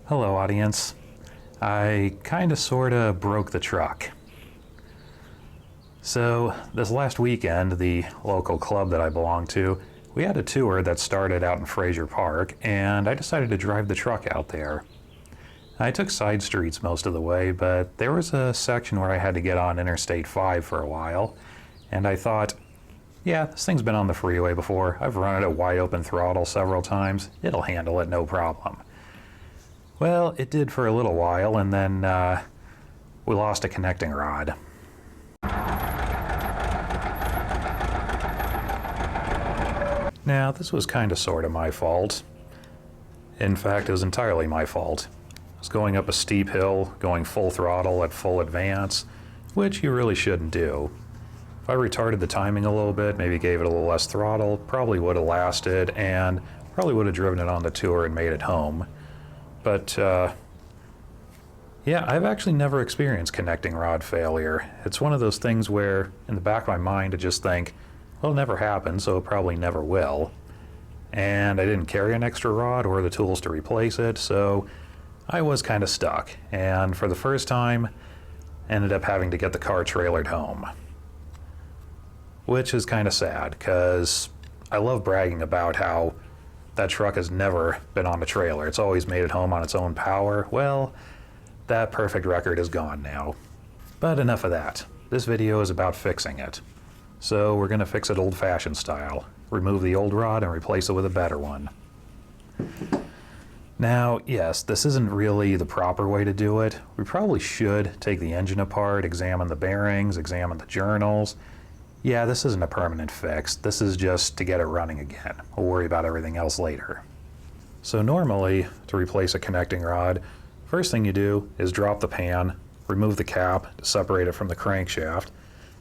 Hello, audience. I kinda sorta broke the truck. So, this last weekend, the local club that I belong to, we had a tour that started out in Fraser Park, and I decided to drive the truck out there. I took side streets most of the way, but there was a section where I had to get on Interstate 5 for a while, and I thought, yeah, this thing's been on the freeway before. I've run it at wide open throttle several times. It'll handle it no problem. Well, it did for a little while, and then we lost a connecting rod. Now, this was kind of sort of my fault. In fact, it was entirely my fault. I was going up a steep hill, going full throttle at full advance, which you really shouldn't do. If I retarded the timing a little bit, maybe gave it a little less throttle, probably would have lasted, and probably would have driven it on the tour and made it home. But, yeah, I've actually never experienced connecting rod failure. It's one of those things where, in the back of my mind, I just think, well, it never happened, so it probably never will. And I didn't carry an extra rod or the tools to replace it, so I was kind of stuck. And for the first time, ended up having to get the car trailered home. Which is kind of sad, because I love bragging about how that truck has never been on a trailer. It's always made it home on its own power. Well, that perfect record is gone now. But enough of that. This video is about fixing it. So we're going to fix it old-fashioned style. Remove the old rod and replace it with a better one. Now, yes, this isn't really the proper way to do it. We probably should take the engine apart, examine the bearings, examine the journals. Yeah, this isn't a permanent fix. This is just to get it running again. We'll worry about everything else later. So normally, to replace a connecting rod, first thing you do is drop the pan, remove the cap to separate it from the crankshaft,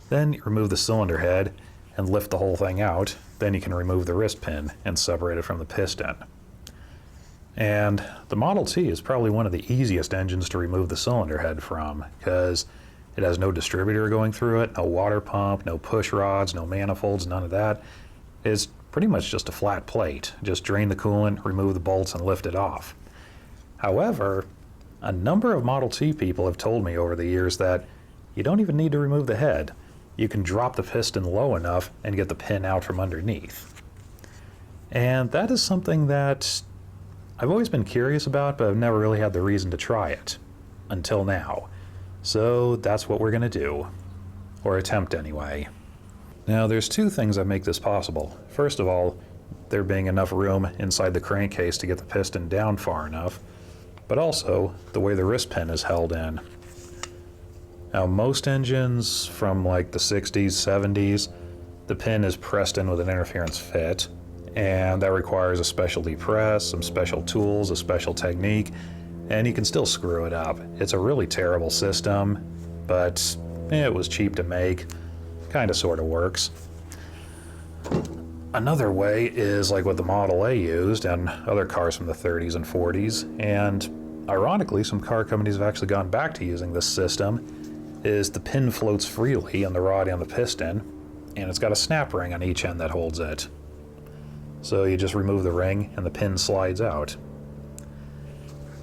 then you remove the cylinder head and lift the whole thing out. Then you can remove the wrist pin and separate it from the piston. And the Model T is probably one of the easiest engines to remove the cylinder head from, because it has no distributor going through it, no water pump, no push rods, no manifolds, none of that. It's pretty much just a flat plate. Just drain the coolant, remove the bolts, and lift it off. However, a number of Model T people have told me over the years that you don't even need to remove the head. You can drop the piston low enough and get the pin out from underneath. And that is something that I've always been curious about, but I've never really had the reason to try it. Until now. So that's what we're going to do. Or attempt anyway. Now there's two things that make this possible. First of all, there being enough room inside the crankcase to get the piston down far enough, but also the way the wrist pin is held in. Now most engines from like the 60s, 70s, the pin is pressed in with an interference fit, and that requires a specialty press, some special tools, a special technique, and you can still screw it up. It's a really terrible system, but it was cheap to make. Kinda sorta works. Another way is like what the Model A used and other cars from the 30s and 40s, and ironically some car companies have actually gone back to using this system, is the pin floats freely on the rod and the piston, and it's got a snap ring on each end that holds it. So you just remove the ring and the pin slides out.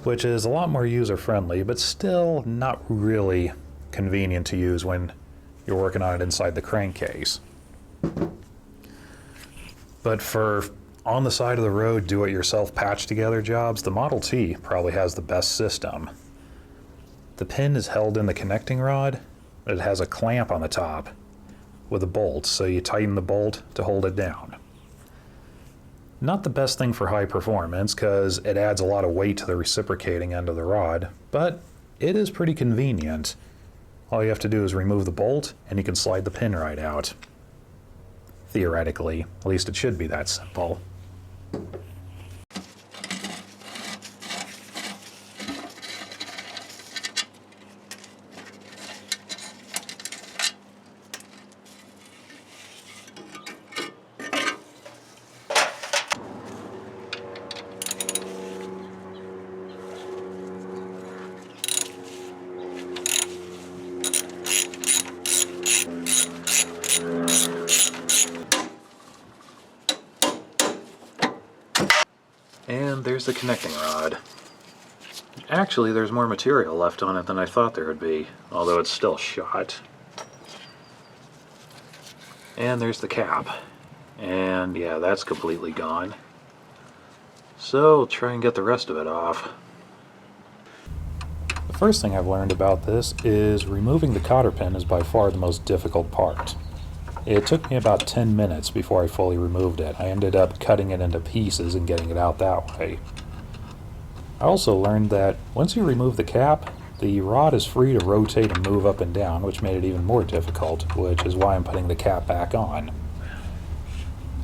Which is a lot more user-friendly, but still not really convenient to use when you're working on it inside the crankcase. But for on the side of the road, do-it-yourself patch-together jobs, the Model T probably has the best system. The pin is held in the connecting rod, but it has a clamp on the top with a bolt, so you tighten the bolt to hold it down. Not the best thing for high performance, because it adds a lot of weight to the reciprocating end of the rod, but it is pretty convenient. All you have to do is remove the bolt, and you can slide the pin right out. Theoretically, at least it should be that simple. And there's the connecting rod. Actually, there's more material left on it than I thought there would be, although it's still shot. And there's the cap. And yeah, that's completely gone. So we'll try and get the rest of it off. The first thing I've learned about this is removing the cotter pin is by far the most difficult part. It took me about 10 minutes before I fully removed it. I ended up cutting it into pieces and getting it out that way. I also learned that once you remove the cap, the rod is free to rotate and move up and down, which made it even more difficult, which is why I'm putting the cap back on.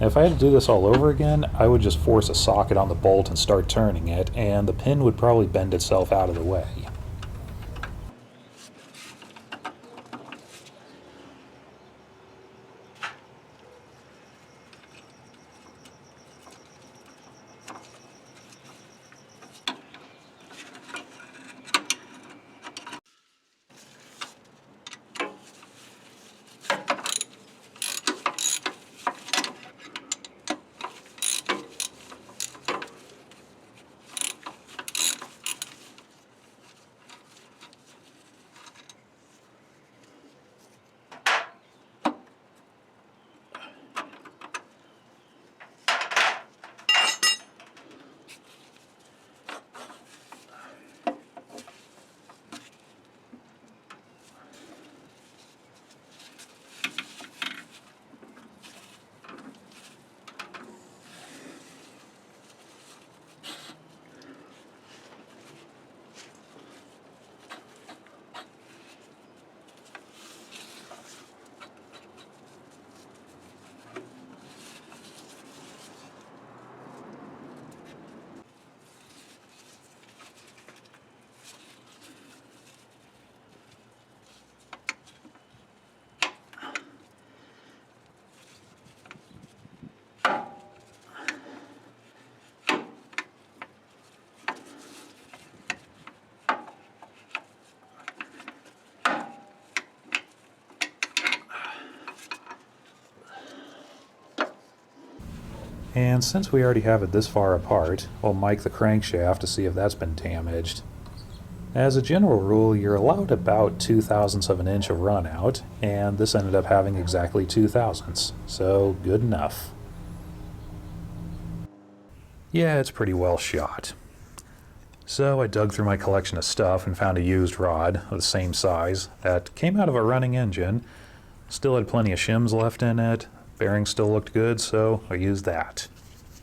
If I had to do this all over again, I would just force a socket on the bolt and start turning it, and the pin would probably bend itself out of the way. And since we already have it this far apart, we'll mic the crankshaft to see if that's been damaged. As a general rule, you're allowed about 2/1000ths of an inch of run out, and this ended up having exactly 2/1000ths, so good enough. Yeah, it's pretty well shot. So I dug through my collection of stuff and found a used rod of the same size that came out of a running engine. Still had plenty of shims left in it, bearings still looked good, so I used that.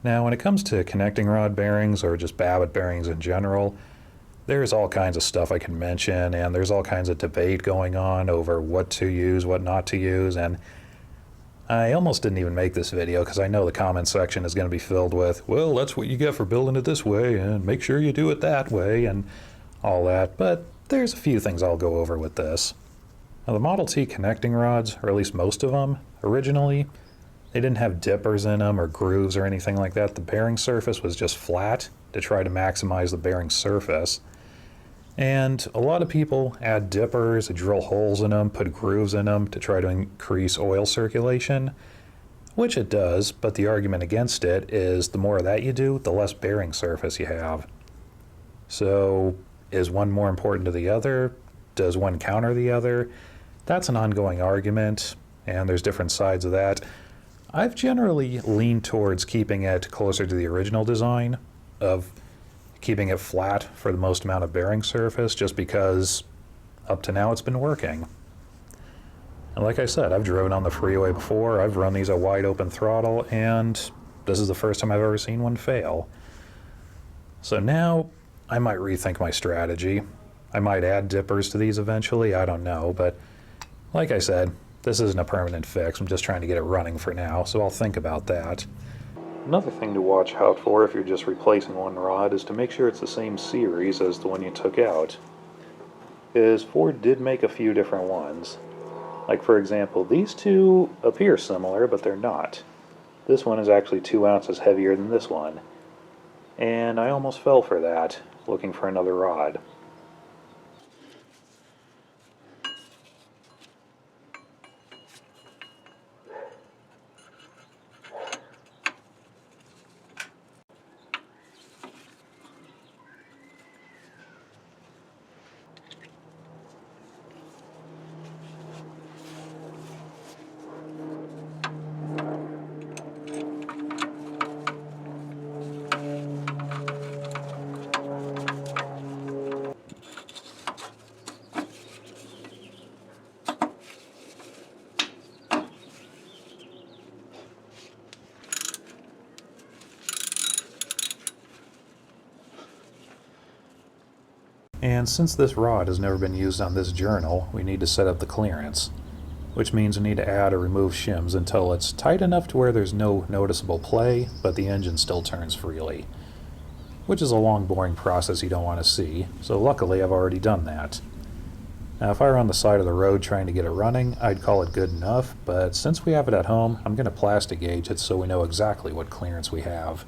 Now when it comes to connecting rod bearings or just Babbitt bearings in general, there's all kinds of stuff I can mention, and there's all kinds of debate going on over what to use, what not to use, and I almost didn't even make this video because I know the comment section is going to be filled with, well, that's what you get for building it this way, and make sure you do it that way, and all that, but there's a few things I'll go over with this. Now the Model T connecting rods, or at least most of them, originally, they didn't have dippers in them or grooves or anything like that. The bearing surface was just flat to try to maximize the bearing surface. And a lot of people add dippers, drill holes in them, put grooves in them to try to increase oil circulation, which it does, but the argument against it is the more of that you do, the less bearing surface you have. So is one more important to the other? Does one counter the other? That's an ongoing argument, and there's different sides of that. I've generally leaned towards keeping it closer to the original design of keeping it flat for the most amount of bearing surface, just because up to now it's been working. And like I said, I've driven on the freeway before, I've run these at wide open throttle, and this is the first time I've ever seen one fail. So now I might rethink my strategy. I might add dippers to these eventually, I don't know, but like I said, this isn't a permanent fix. I'm just trying to get it running for now, so I'll think about that. Another thing to watch out for if you're just replacing one rod is to make sure it's the same series as the one you took out. Because Ford did make a few different ones. Like for example, these two appear similar, but they're not. This one is actually 2 ounces heavier than this one. And I almost fell for that, looking for another rod. And since this rod has never been used on this journal, we need to set up the clearance, which means we need to add or remove shims until it's tight enough to where there's no noticeable play, but the engine still turns freely, which is a long, boring process you don't want to see, so luckily I've already done that. Now if I were on the side of the road trying to get it running, I'd call it good enough, but since we have it at home, I'm going to plastic gauge it so we know exactly what clearance we have.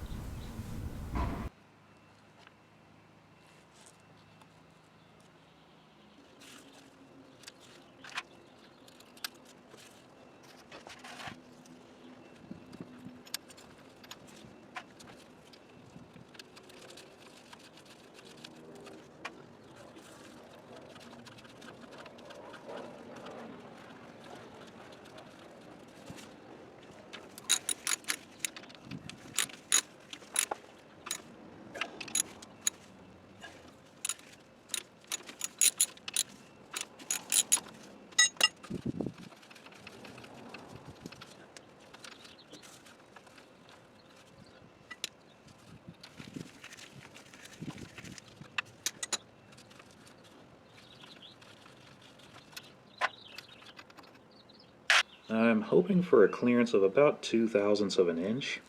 I'm hoping for a clearance of about 2/1000ths of an inch.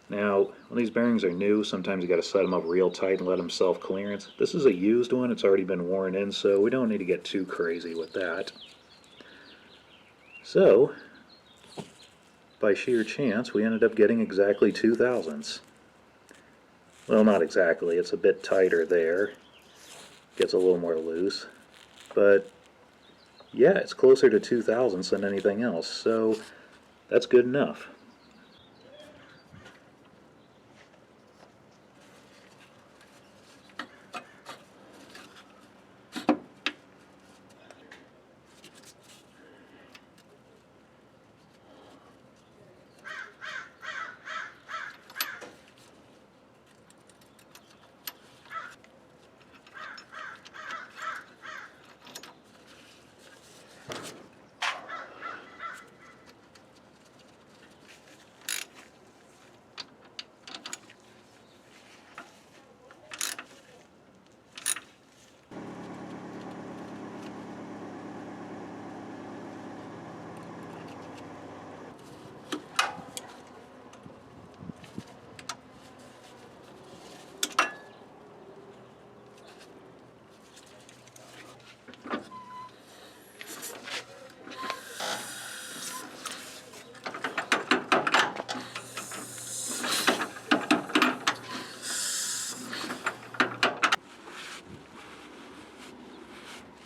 Now, when these bearings are new, sometimes you got to set them up real tight and let them self-clearance. This is a used one, it's already been worn in, so we don't need to get too crazy with that. So, by sheer chance, we ended up getting exactly 2/1000ths. Well, not exactly, it's a bit tighter there. Gets a little more loose. But, yeah, it's closer to 2/1000ths than anything else, so that's good enough.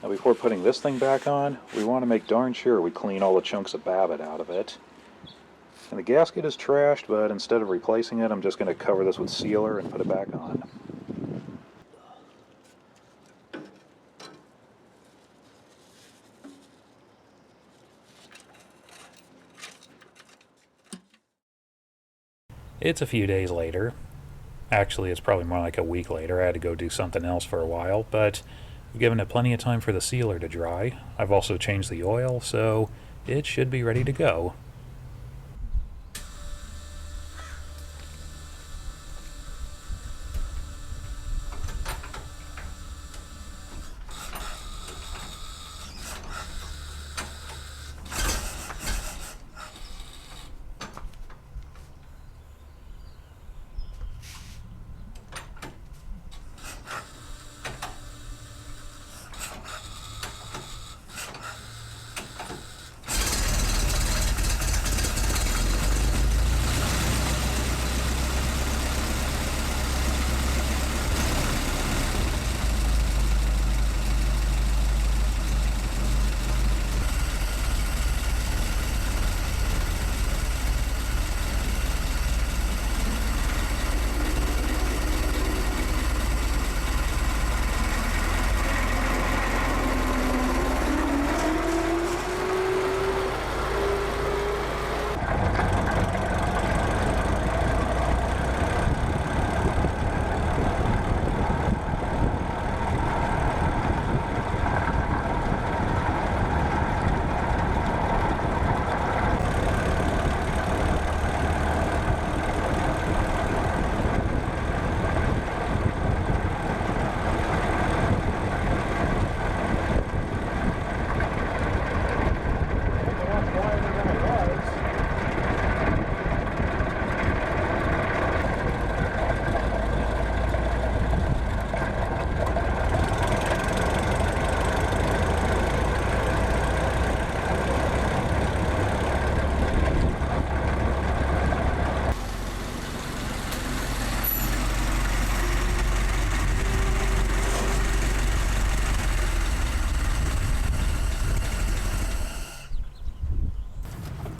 Now before putting this thing back on, we want to make darn sure we clean all the chunks of Babbitt out of it. And the gasket is trashed, but instead of replacing it, I'm just going to cover this with sealer and put it back on. It's a few days later. Actually, it's probably more like a week later. I had to go do something else for a while, but I've given it plenty of time for the sealer to dry. I've also changed the oil, so it should be ready to go.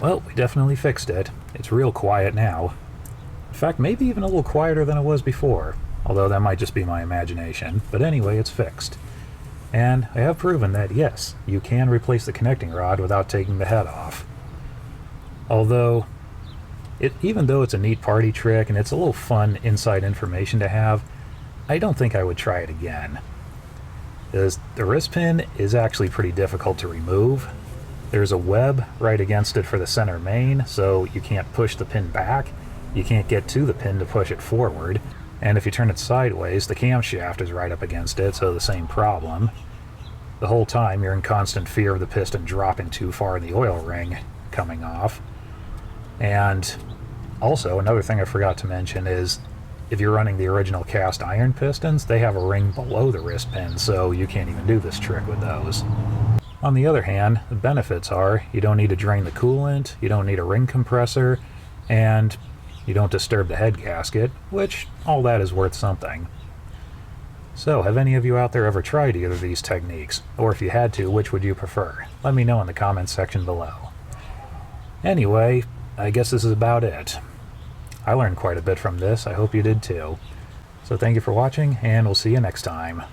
Well, we definitely fixed it. It's real quiet now. In fact, maybe even a little quieter than it was before, although that might just be my imagination. But anyway, it's fixed. And I have proven that, yes, you can replace the connecting rod without taking the head off. Although, even though it's a neat party trick and it's a little fun inside information to have, I don't think I would try it again. Because the wrist pin is actually pretty difficult to remove. There's a web right against it for the center main, so you can't push the pin back. You can't get to the pin to push it forward. And if you turn it sideways, the camshaft is right up against it, so the same problem. The whole time you're in constant fear of the piston dropping too far in the oil ring coming off. And also, another thing I forgot to mention is if you're running the original cast iron pistons, they have a ring below the wrist pin, so you can't even do this trick with those. On the other hand, the benefits are you don't need to drain the coolant, you don't need a ring compressor, and you don't disturb the head gasket, which all that is worth something. So, have any of you out there ever tried either of these techniques? Or if you had to, which would you prefer? Let me know in the comments section below. Anyway, I guess this is about it. I learned quite a bit from this. I hope you did too. So thank you for watching, and we'll see you next time.